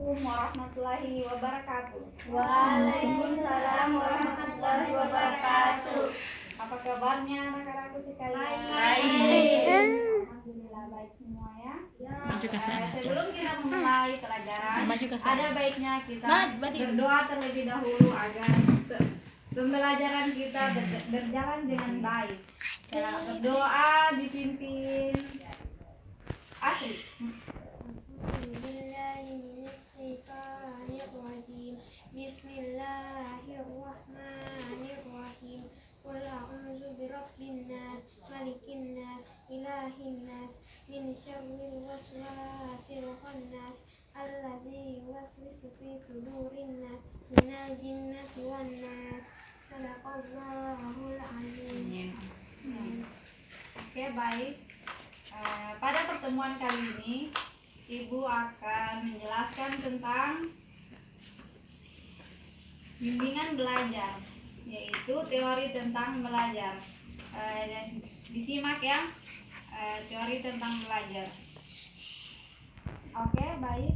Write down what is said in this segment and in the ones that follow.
Assalamualaikum warahmatullahi wabarakatuh. Waalaikumsalam warahmatullahi wabarakatuh. Apa kabarnya anak-anakku sekalian? Baik. Alhamdulillah baik semua ya. Sebelum kita memulai pelajaran, ada baiknya kita berdoa terlebih dahulu agar pembelajaran kita berjalan dengan baik. Berdoa dipimpin Asri. Bismillahirrahmanirrahim. Qul a'udzu birabbin nas, malikin nas, ilahin nas, min syarril waswasil khannas, alladzi yuwaswisu fi sudurin nas, minal jinnati wan nas. Sadaqallahul azim. Oke, baik. Pada pertemuan kali ini Ibu akan menjelaskan tentang bimbingan belajar, yaitu teori tentang belajar. Disimak ya, teori tentang belajar. Oke, baik.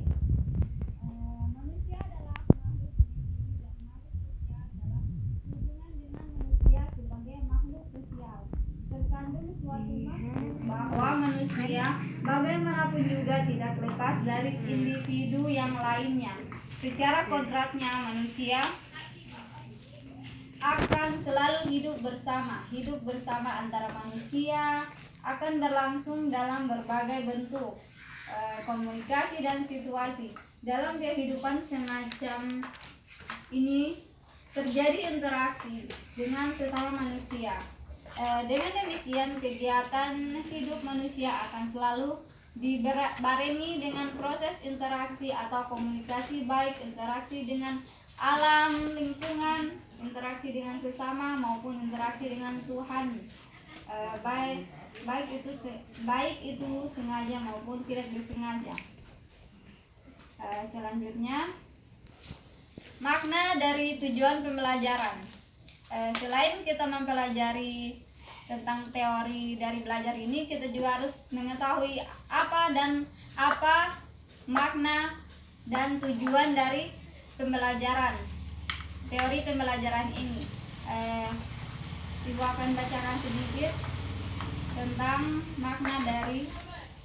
Manusia adalah makhluk individu dan makhluk sosial dalam hubungan dengan manusia sebagai makhluk sosial. Terkandung suatu maksud bahwa manusia bagaimanapun juga tidak lepas dari individu yang lainnya. Secara kodratnya manusia akan selalu hidup bersama. Hidup bersama antara manusia akan berlangsung dalam berbagai bentuk komunikasi dan situasi. Dalam kehidupan semacam ini terjadi interaksi dengan sesama manusia. Dengan demikian kegiatan hidup manusia akan selalu dibarengi dengan proses interaksi atau komunikasi, baik interaksi dengan alam lingkungan, interaksi dengan sesama maupun interaksi dengan Tuhan, baik itu sengaja maupun tidak disengaja. Selanjutnya, makna dari tujuan pembelajaran. Selain kita mempelajari tentang teori dari belajar ini, kita juga harus mengetahui apa makna dan tujuan dari pembelajaran, teori pembelajaran ini. Ibu akan bacakan sedikit tentang makna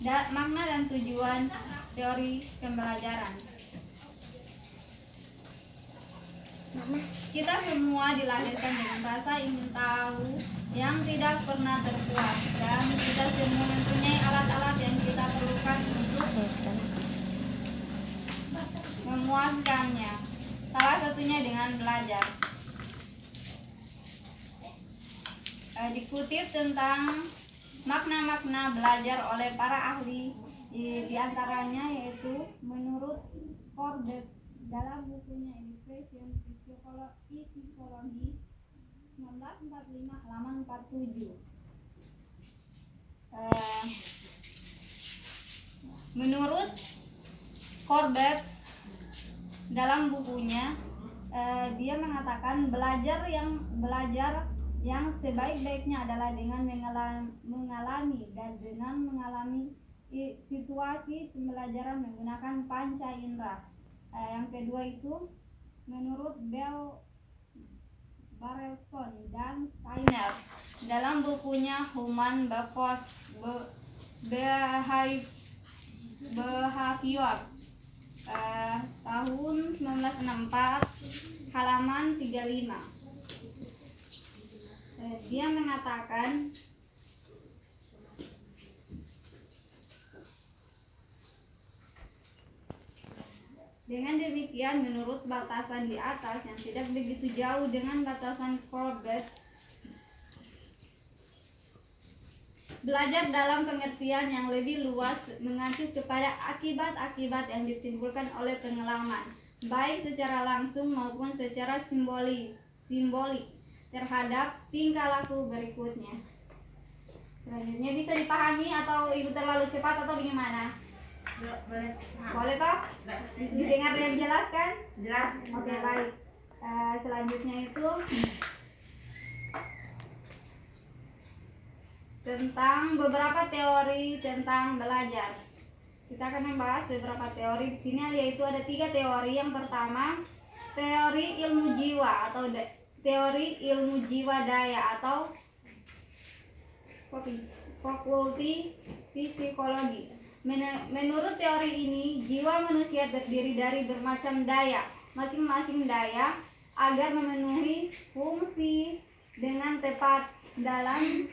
dan tujuan teori pembelajaran. Kita semua dilahirkan dengan rasa ingin tahu yang tidak pernah terpuas, dan kita semua mempunyai alat-alat yang kita perlukan untuk memuaskannya. Salah satunya dengan belajar. Dikutip tentang makna-makna belajar oleh para ahli, di antaranya yaitu menurut Corbett dalam bukunya Education Psikologi 1945 halaman 47. Menurut Corbett dalam bukunya, dia mengatakan belajar yang sebaik-baiknya adalah dengan mengalami dan dengan mengalami situasi pembelajaran menggunakan panca indera. Yang kedua itu menurut Barelson dan Steiner dalam bukunya Human Behavior tahun 1964 halaman 35. Dia mengatakan dengan demikian, menurut batasan di atas yang tidak begitu jauh dengan batasan Corbett, belajar dalam pengertian yang lebih luas mengacu kepada akibat-akibat yang ditimbulkan oleh pengalaman, baik secara langsung maupun secara simbolik terhadap tingkah laku berikutnya. Selanjutnya, bisa dipahami atau ibu terlalu cepat atau bagaimana? Boleh toh? Didengar dengan jelas kan? Jelas. Oke, baik. Selanjutnya itu tentang beberapa teori tentang belajar. kita akan membahas beberapa teori di sini, yaitu ada 3 teori. Yang pertama, teori ilmu jiwa atau teori ilmu jiwa daya atau fakulti psikologi. Menurut teori ini, jiwa manusia terdiri dari bermacam daya. Masing-masing daya agar memenuhi fungsi dengan tepat dalam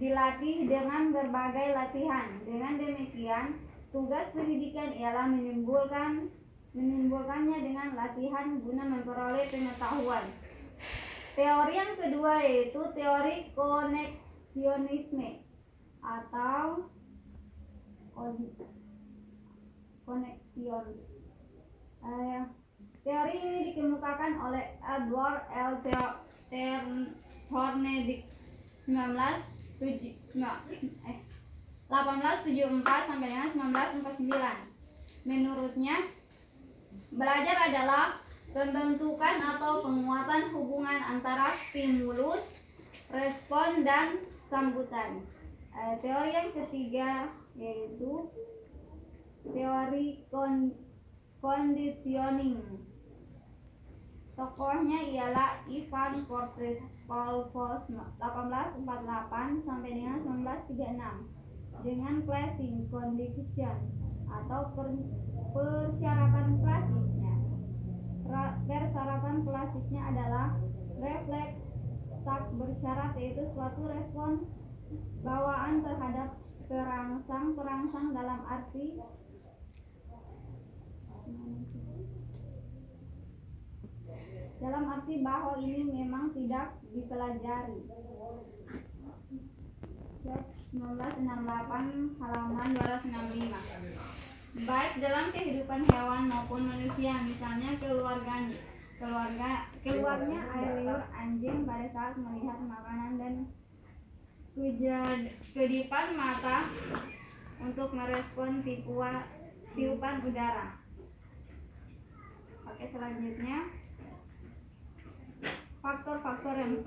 dilatih dengan berbagai latihan. Dengan demikian, tugas pendidikan ialah menimbulkannya dengan latihan guna memperoleh pengetahuan. Teori yang kedua yaitu teori koneksionisme atau koneksion. Teori ini dikemukakan oleh Edward L. Thorndike 1874 sampai dengan 1949. Menurutnya, belajar adalah pembentukan atau penguatan hubungan antara stimulus, respon, dan sambutan. Teori yang ketiga yaitu teori conditioning. Tokohnya ialah Ivan Pavlov 1848 sampai dengan 1936 dengan classing condition atau persyaratan klasiknya. Persyaratan klasiknya adalah refleks tak bersyarat, yaitu suatu respon bawaan terhadap perangsang dalam arti bahwa ini memang tidak dipelajari. 1968 halaman 265. Baik dalam kehidupan hewan maupun manusia, misalnya keluarnya air liur anjing pada saat melihat makanan dan kedipan mata untuk merespon tiupan udara. Oke, selanjutnya faktor-faktor yang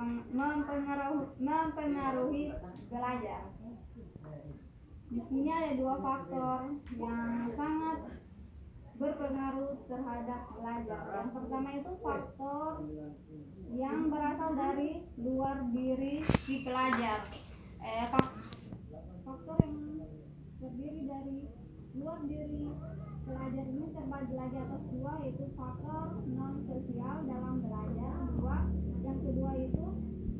mempengaruhi belajar. Di sini ada 2 faktor yang sangat berpengaruh terhadap belajar. Yang pertama itu faktor yang berasal dari luar diri si pelajar. Faktor yang terdiri dari luar diri pelajar ini terbagi lagi atas 2, yaitu faktor non sosial dalam belajar. Yang kedua itu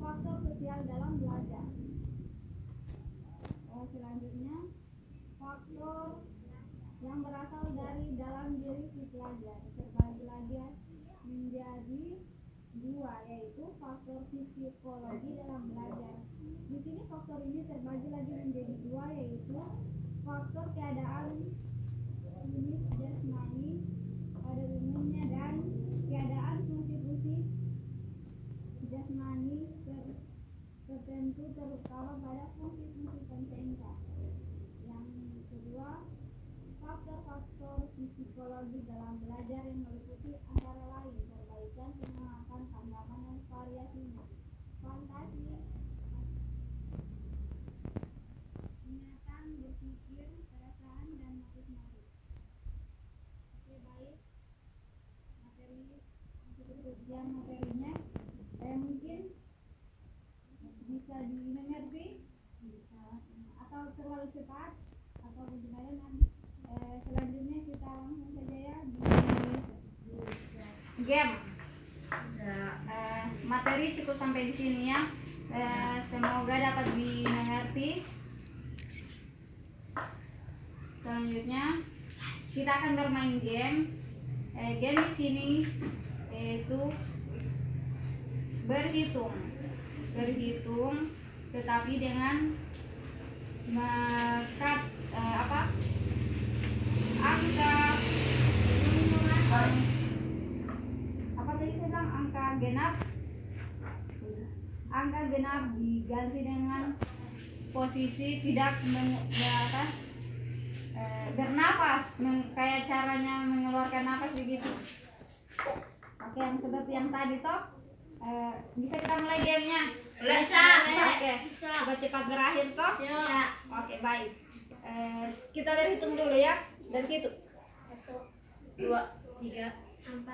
faktor sosial dalam belajar. Selanjutnya faktor yang berasal dari dalam diri si pelajar terbagi lagi menjadi 2, yaitu faktor psikologi dalam belajar. Di sini faktor ini terbagi lagi menjadi 2, yaitu faktor keadaan klinis jasmani pada umumnya dan keadaan fungsi-fungsi jasmani tertentu, terutama pada fungsi-fungsi pencerna. Yang kedua, faktor-faktor psikologi dalam belajar yang meliputi antara lain perbaikan pengamatan, pandangan, dan variasinya, fantasi, ingatan, berpikir, perasaan, dan motif-motif. Oke, baik. Sekian materinya. Mungkin bisa dimengerti atau terlalu cepat atau bagaimana. Selanjutnya kita langsung saja ya di game. Materi cukup sampai di sini ya. Semoga dapat dimengerti. Selanjutnya kita akan bermain game. Game di sini yaitu berhitung, tetapi dengan angka genap diganti dengan posisi tidak bernapas, kayak caranya mengeluarkan napas begitu. Oke, yang seperti yang tadi toh. Bisa kita mulai gamenya? Bisa. Oke, coba cepat berakhir toh? Ya. Oke, baik. Kita berhitung dulu ya. Dari situ. 2, 3, 4,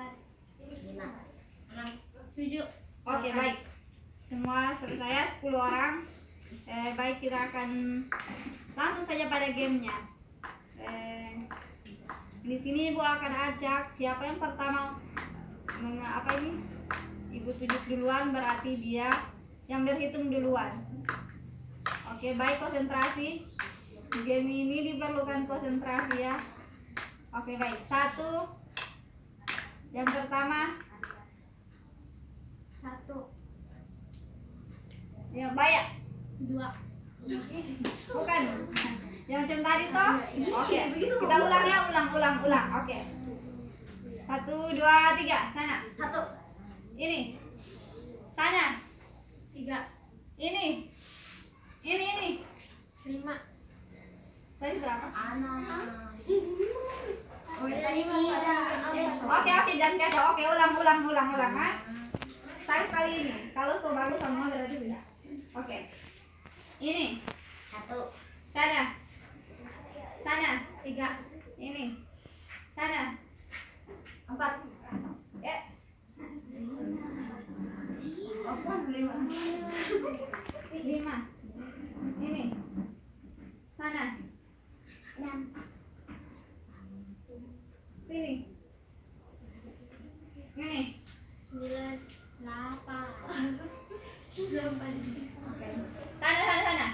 5, 6, 7. Oke, baik. Semua selesai ya, 10 orang. Baik, kita akan langsung saja pada gamenya. Di sini Ibu akan ajak siapa yang pertama Ibu tunjuk duluan, berarti dia yang berhitung duluan. Oke, baik, konsentrasi. Di game ini diperlukan konsentrasi ya. Oke, baik. 1. Yang pertama 1, ya, banyak. 2. Bukan. Yang macam tadi toh. Oke. Kita ulang ya, ulang. Oke. 1, 2, 3. Sana. 1, Ini. Sana. 3, Ini. Ini. 5. Tadi berapa? Oh, Oke, jangan kacau. Oke, ulang ha. Kali ini. Kalau so bagus semua berarti bisa. Oke. Ini. 1, Sana. 3, Ini. Sana. 4, 5. Ini. Sana. 6, Sini. Ini. 9, 8. Oke. Sana. 9.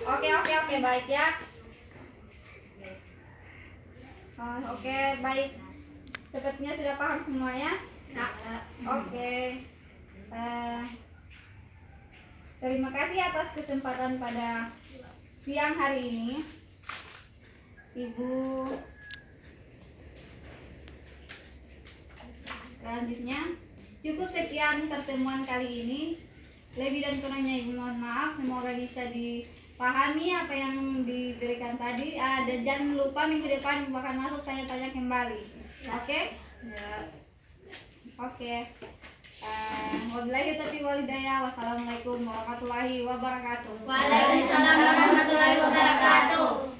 Oke, baik ya. Oke, baik. Sepertinya sudah paham semuanya. Oke. Terima kasih atas kesempatan pada siang hari ini, Ibu. Selanjutnya, cukup sekian pertemuan kali ini. Lebih dan kurangnya Ibu mohon maaf. Semoga bisa dipahami apa yang diberikan tadi. Dan jangan lupa minggu depan Ibu akan masuk tanya-tanya kembali. Oke? Ya. Oke. Wabillahi taufiq wal hidayah. Wassalamualaikum warahmatullahi wabarakatuh. Waalaikumsalam warahmatullahi wabarakatuh.